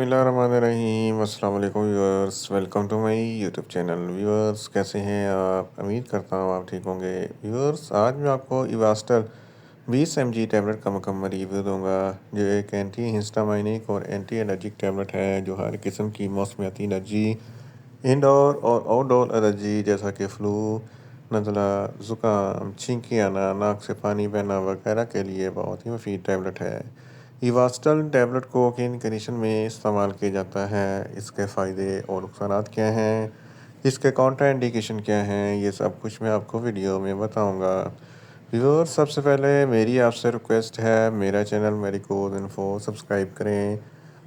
बिस्मिल्लाहिर्रहमानिर्रहीम। अस्सलाम वालेकुम viewers, welcome to my YouTube channel. Viewers कैसे हैं आप? उम्मीद करता हूँ आप ठीक होंगे। व्यूअर्स आज मैं आपको इवास्टल 20 mg टैबलेट का मुकम्मल रिव्यू दूंगा, जो एक एंटी हिस्टामाइनिक और एंटी एलर्जिक टैबलेट है जो हर किस्म की मौसमियाती एलर्जी, इंडोर और आउटडोर एलर्जी जैसा कि फ्लू, नज़ला, ज़ुकाम, छींकी आना, नाक से पानी बहना वगैरह के लिए बहुत ही मुफीद टैबलेट है। इवास्टल टैबलेट को किन कंडीशन में इस्तेमाल किया जाता है, इसके फ़ायदे और नुकसानात क्या हैं, इसके काउंटर इंडिकेशन क्या हैं, ये सब कुछ मैं आपको वीडियो में बताऊंगा। व्यूअर्स सबसे पहले मेरी आपसे रिक्वेस्ट है, मेरा चैनल मेडिकोज इन्फो सब्सक्राइब करें।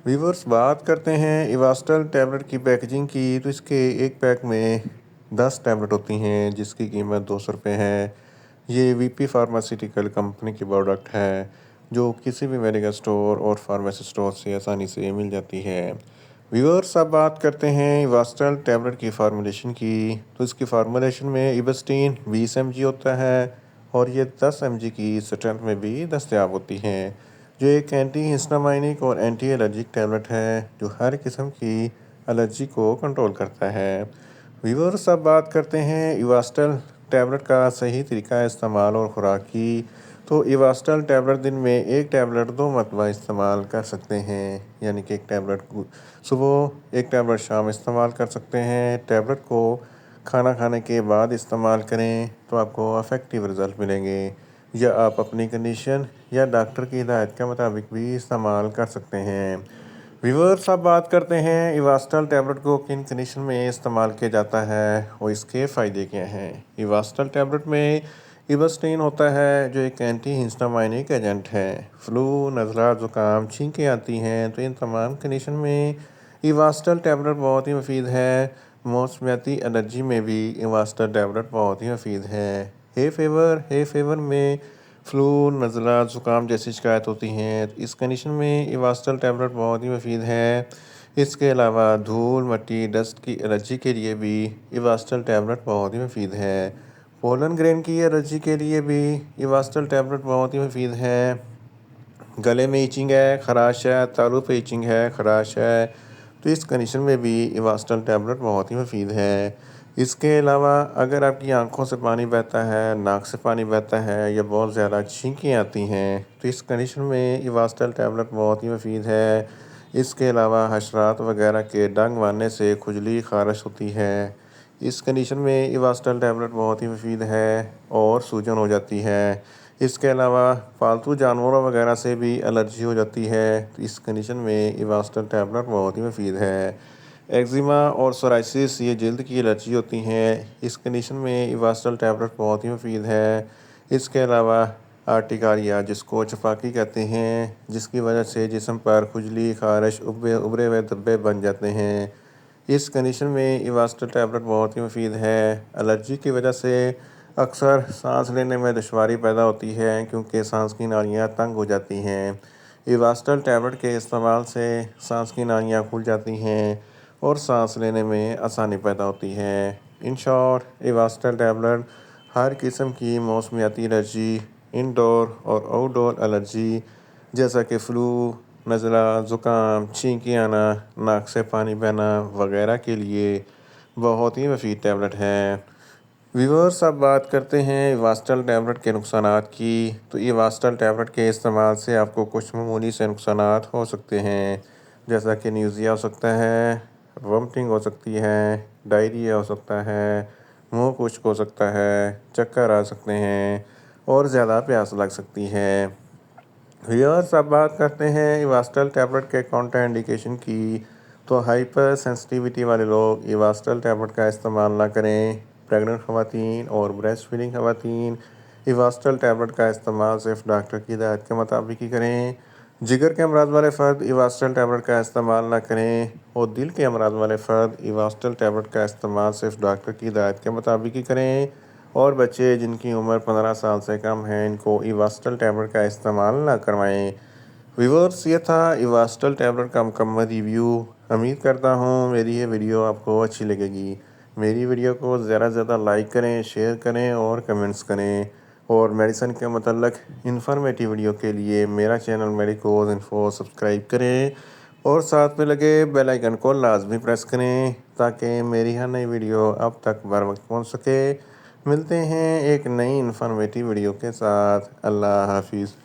व्यूअर्स बात करते हैं इवास्टल टैबलेट की पैकेजिंग की, तो इसके एक पैक में 10 टैबलेट होती हैं जिसकी कीमत 200 रुपये है। ये वीपी फार्मास्यूटिकल कंपनी की प्रोडक्ट है जो किसी भी मेडिकल स्टोर और फार्मेसी स्टोर से आसानी से मिल जाती है। व्यूअर्स अब बात करते हैं इवास्टल टैबलेट की फार्मूलेशन की, तो इसकी फार्मूलेशन में इबस्टीन 20 mg होता है और ये 10 mg की स्ट्रेंथ में भी दस्तयाब होती है, जो एक एंटी हिस्टामाइनिक और एंटी एलर्जिक टैबलेट है जो हर किस्म की एलर्जी को कंट्रोल करता है। व्यूअर्स अब बात करते हैं इवास्टल टैबलेट का सही तरीका इस्तेमाल और खुराक की, तो इवास्टल टैबलेट दिन में एक टैबलेट 2 मरतबा इस्तेमाल कर सकते हैं, यानी कि एक टैबलेट सुबह, एक टैबलेट शाम इस्तेमाल कर सकते हैं। टैबलेट को खाना खाने के बाद इस्तेमाल करें तो आपको अफेक्टिव रिज़ल्ट मिलेंगे, या आप अपनी कंडीशन या डॉक्टर की हिदायत के मुताबिक भी इस्तेमाल कर सकते हैं। व्यूअर्स अब बात करते हैं इवास्टल टैबलेट को किन कंडीशन में इस्तेमाल किया जाता है और इसके फ़ायदे क्या हैं। इवास्टल टैबलेट में इबस्टीन होता है जो एक एंटी हिस्टामाइनिक एजेंट है। फ्लू, नज़ला, ज़ुकाम, छींकें आती हैं तो इन तमाम कंडीशन में इवास्टल टैबलेट बहुत ही मुफीद है। मौसमियाती एलर्जी में भी इवास्टल टैबलेट बहुत ही मुफीद है। हे फेवर में फ्लू, नज़ला, ज़ुकाम जैसी शिकायत होती हैं तो इस कंडीशन में इवास्टल टैबलेट बहुत ही मुफीद है। इसके अलावा धूल, मिट्टी, डस्ट की एलर्जी के लिए भी इवास्टल टैबलेट बहुत ही मुफीद है। पोलन ग्रेन की एलर्जी के लिए भी इवास्टल टैबलेट बहुत ही मुफीद है। गले में ईचिंग है, खराश है, तालू पे ईचिंग है, खराश है, तो इस कंडीशन में भी इवास्टल टैबलेट बहुत ही मुफीद है। इसके अलावा अगर आपकी आंखों से पानी बहता है, नाक से पानी बहता है या बहुत ज़्यादा छींकें आती हैं तो इस कंडीशन में इवास्टल टैबलेट बहुत ही मुफीद है। इसके अलावा हशरात वगैरह के डंग मारने से खुजली, खारिश होती है, इस कंडीशन में इवास्टल टैबलेट बहुत ही मुफीद है और सूजन हो जाती है। इसके अलावा पालतू जानवरों वगैरह से भी एलर्जी हो जाती है तो इस कंडीशन में इवास्टल टैबलेट बहुत ही मुफीद है। एक्जिमा और सोराइसिस ये जल्द की एलर्जी होती हैं, इस कंडीशन में इवास्टल टैबलेट बहुत ही मुफीद है। इसके अलावा आर्टिकारिया जिसको चपाकी कहते हैं, जिसकी वजह से जिस्म पर खुजली, खारिश, उभरे हुए धब्बे बन जाते हैं, इस कंडीशन में इवास्टल टैबलेट बहुत ही मुफीद है। एलर्जी की वजह से अक्सर सांस लेने में दुश्वारी पैदा होती है क्योंकि सांस की नालियाँ तंग हो जाती हैं। इवास्टल टैबलेट के इस्तेमाल से सांस की नालियाँ खुल जाती हैं और सांस लेने में आसानी पैदा होती है। इन शॉर्ट इवास्टल टैबलेट हर किस्म की मौसमियाती एलर्जी, इंडोर और आउटडोर एलर्जी जैसा कि फ़्लू, नज़ला, ज़ुकाम, छींकी आना, नाक से पानी बहना वगैरह के लिए बहुत ही मुफीद टैबलेट है। व्यूअर्स अब बात करते हैं इवास्टल टैबलेट के नुकसानात की, तो इवास्टल टैबलेट के इस्तेमाल से आपको कुछ मामूली से नुकसानात हो सकते हैं, जैसा कि न्यूज़िया हो सकता है, वोमिटिंग हो सकती है, डायरिया हो सकता है, मुंह खुश्क हो सकता है, चक्कर आ सकते हैं और ज़्यादा प्यास लग सकती है। व्यूअर्स अब बात करते हैं इवास्टल टैबलेट के काउंटर इंडिकेशन की, तो हाइपर सेंसिटिविटी वाले लोग इवास्टल टैबलेट का इस्तेमाल ना करें। प्रेग्नेंट ख़वातीन और ब्रेस्ट फीडिंग ख़वातीन इवास्टल टैबलेट का इस्तेमाल सिर्फ डॉक्टर की हिदायत के मुताबिक ही करें। जिगर के अमराज वाले फ़र्द इवास्टल टैबलेट का इस्तेमाल ना करें और दिल के अमराज वाले फ़र्द इवास्टल टैबलेट का इस्तेमाल सिर्फ डॉक्टर की हिदायत के मुताबिक ही करें। और बच्चे जिनकी उम्र 15 साल से कम है इनको इवास्टल टैबलेट का इस्तेमाल ना करवाएं। व्यूअर्स ये था इवास्टल टैबलेट का मुकम्मल रिव्यू। उम्मीद करता हूँ मेरी ये वीडियो आपको अच्छी लगेगी। मेरी वीडियो को ज़्यादा से ज़्यादा लाइक करें, शेयर करें और कमेंट्स करें, और मेडिसिन के मतलब इन्फॉर्मेटिव वीडियो के लिए मेरा चैनल मेडिकोज इन्फो सब्सक्राइब करें। اور ساتھ میں لگے بیل آئیکن کو لازمی پریس کریں تاکہ میری ہر نئی ویڈیو اب تک بر وقت پہنچ سکے۔ ملتے ہیں ایک نئی انفارمیٹیو ویڈیو کے ساتھ۔ اللہ حافظ۔